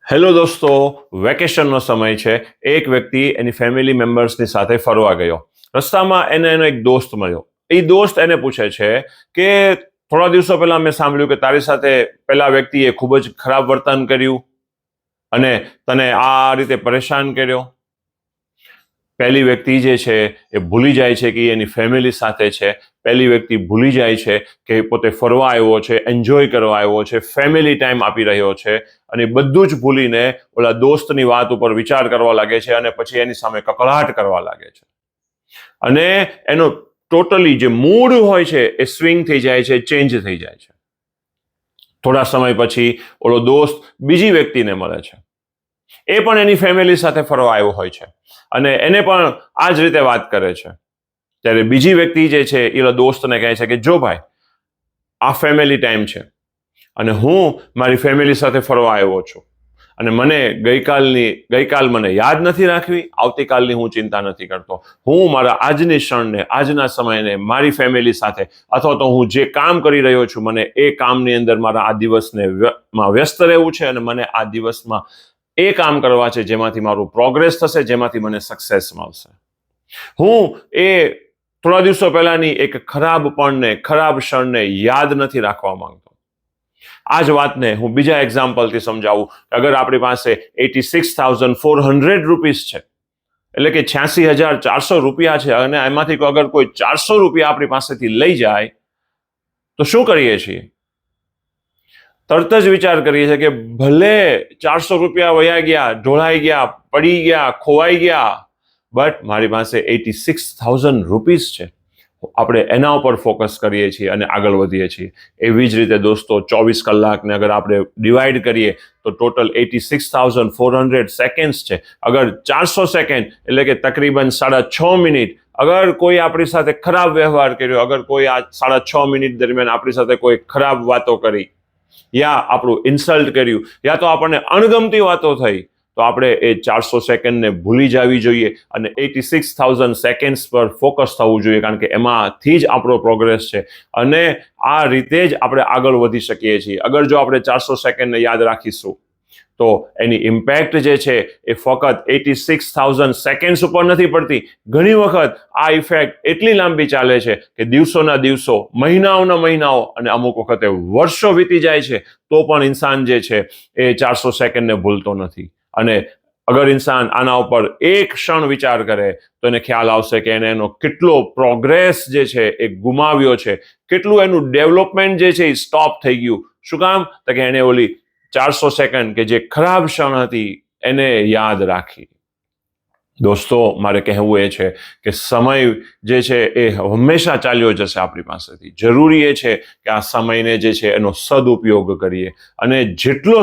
Hello દોસ્તો, વેકેશનનો સમય છે. એક વ્યક્તિ એની ફેમિલી મેમ્બર્સની સાથે ફરવા ગયો. રસ્તામાં એનો એક દોસ્ત મળ્યો. એ દોસ્ત એને પૂછે છે કે થોડા દિવસો પહેલા મેં સાંભળ્યું કે તારી સાથે પેલા વ્યક્તિએ ખૂબ જ ખરાબ વર્તન કર્યું અને તને આ રીતે પરેશાન કર્યો. પહેલી વ્યક્તિ જે છે એ ભૂલી જાય છે કે એની ફેમિલી સાથે છે. પહેલી વ્યક્તિ ભૂલી જાય છે કે પોતે ફરવા આવ્યો છે, એન્જોય કરવા આવ્યો છે, ફેમિલી ટાઈમ આપી રહ્યો છે, અને બધું જ ભૂલીને ઓલા દોસ્તની વાત ઉપર વિચાર કરવા લાગે છે અને પછી એની સામે કકળાટ કરવા લાગે છે. અને એનો ટોટલી જે મૂડ હોય છે એ સ્વિંગ થઈ જાય છે, ચેન્જ થઈ જાય છે. થોડા સમય પછી ઓલો દોસ્ત બીજી વ્યક્તિને મળે છે. એ પણ એની ફેમિલી સાથે ફરવા આવ્યો હોય છે અને એને પણ આ જ રીતે વાત કરે છે. ત્યારે બીજી વ્યક્તિ જે છે એ દોસ્તને કહે છે કે જો ભાઈ, આ ફેમિલી ટાઈમ છે અને હું મારી ફેમિલી સાથે ફરવા આવ્યો છું અને મને ગઈકાલ મને યાદ નથી રાખવી, આવતીકાલની હું ચિંતા નથી કરતો. હું મારા આજની ક્ષણને, આજના સમયને મારી ફેમિલી સાથે અથવા તો હું જે કામ કરી રહ્યો છું મને એ કામની અંદર મારા આ દિવસને વ્યસ્ત રહેવું છે અને મને આ દિવસમાં એ કામ કરવા છે જેમાંથી મારું પ્રોગ્રેસ થશે, જેમાંથી મને સક્સેસ મળશે. હું એ થોડા દિવસો પહેલાની એક ખરાબ ક્ષણને યાદ નથી રાખવા માંગતો. આ જ વાતને હું બીજા એક્ઝામ્પલથી સમજાવું. અગર આપણી પાસે 86,400 રૂપીસ છે, એટલે કે 86,400 રૂપિયા છે, અને એમાંથી અગર કોઈ 400 રૂપિયા આપણી પાસેથી લઈ જાય તો શું કરીએ છીએ? તરત જ વિચાર કરીએ છીએ કે ભલે 400 રૂપિયા વયા ગયા, ઢોળાઈ ગયા, પડી ગયા, ખોવાઈ ગયા, બટ મારી પાસે 86,000 રૂપીસ છે. આપણે એના ઉપર ફોકસ કરીએ છીએ અને આગળ વધીએ છીએ. એવી જ રીતે દોસ્તો, 24 કલાકને અગર આપણે ડિવાઈડ કરીએ તો ટોટલ 86,400 સેકન્ડ્સ છે. અગર 400 સેકન્ડ એટલે કે તકરીબન 6.5 મિનિટ અગર કોઈ આપણી સાથે ખરાબ વ્યવહાર કર્યો, અગર કોઈ આ 6.5 મિનિટ દરમિયાન આપણી સાથે કોઈ ખરાબ વાતો કરી, યા આપણું ઇન્સલ્ટ કર્યું, યા તો આપણને અણગમતી વાતો થઈ, તો આપણે એ 400 સેકન્ડને ભૂલી જવી જોઈએ અને 86,000 સેકન્ડ્સ પર ફોકસ થવું જોઈએ, કારણ કે એમાંથી જ આપણો પ્રોગ્રેસ છે અને આ રીતે જ આપણે આગળ વધી શકીએ છીએ. અગર જો આપણે 400 સેકન્ડને યાદ રાખીશું તો એની ઇમ્પેક્ટ જે છે એ ફક્ત 86,000 સેકન્ડ્સ ઉપર નથી પડતી. ઘણી વખત આ ઇફેક્ટ એટલી લાંબી ચાલે છે કે દિવસોના દિવસો, મહિનાઓના મહિનાઓ અને અમુક વખતે વર્ષો વીતી જાય છે તો પણ ઇન્સાન જે છે એ 400 સેકન્ડને ભૂલતો નથી. અને અગર ઇન્સાન આના ઉપર એક ક્ષણ વિચાર કરે તો એને ખ્યાલ આવશે કે એને એનો કેટલો પ્રોગ્રેસ જે છે એ ગુમાવ્યો છે, કેટલું એનું ડેવલપમેન્ટ જે છે એ સ્ટોપ થઈ ગયું. શું કામ? તો કે એને ઓલી 400 સેકન્ડ કે જે ખરાબ ક્ષણ હતી એને યાદ રાખી. દોસ્તો, મારે કહેવું એ છે કે સમય જે છે એ હંમેશા ચાલ્યો જશે આપણી પાસેથી. જરૂરી એ છે કે આ સમયને જે છે એનો સદુપયોગ કરીએ અને જેટલો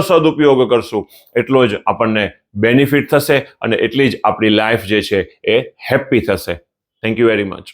સદુપયોગ કરશું એટલો જ આપણને બેનિફિટ થશે અને એટલી જ આપણી લાઈફ જે છે એ હેપી થશે. Thank you very much.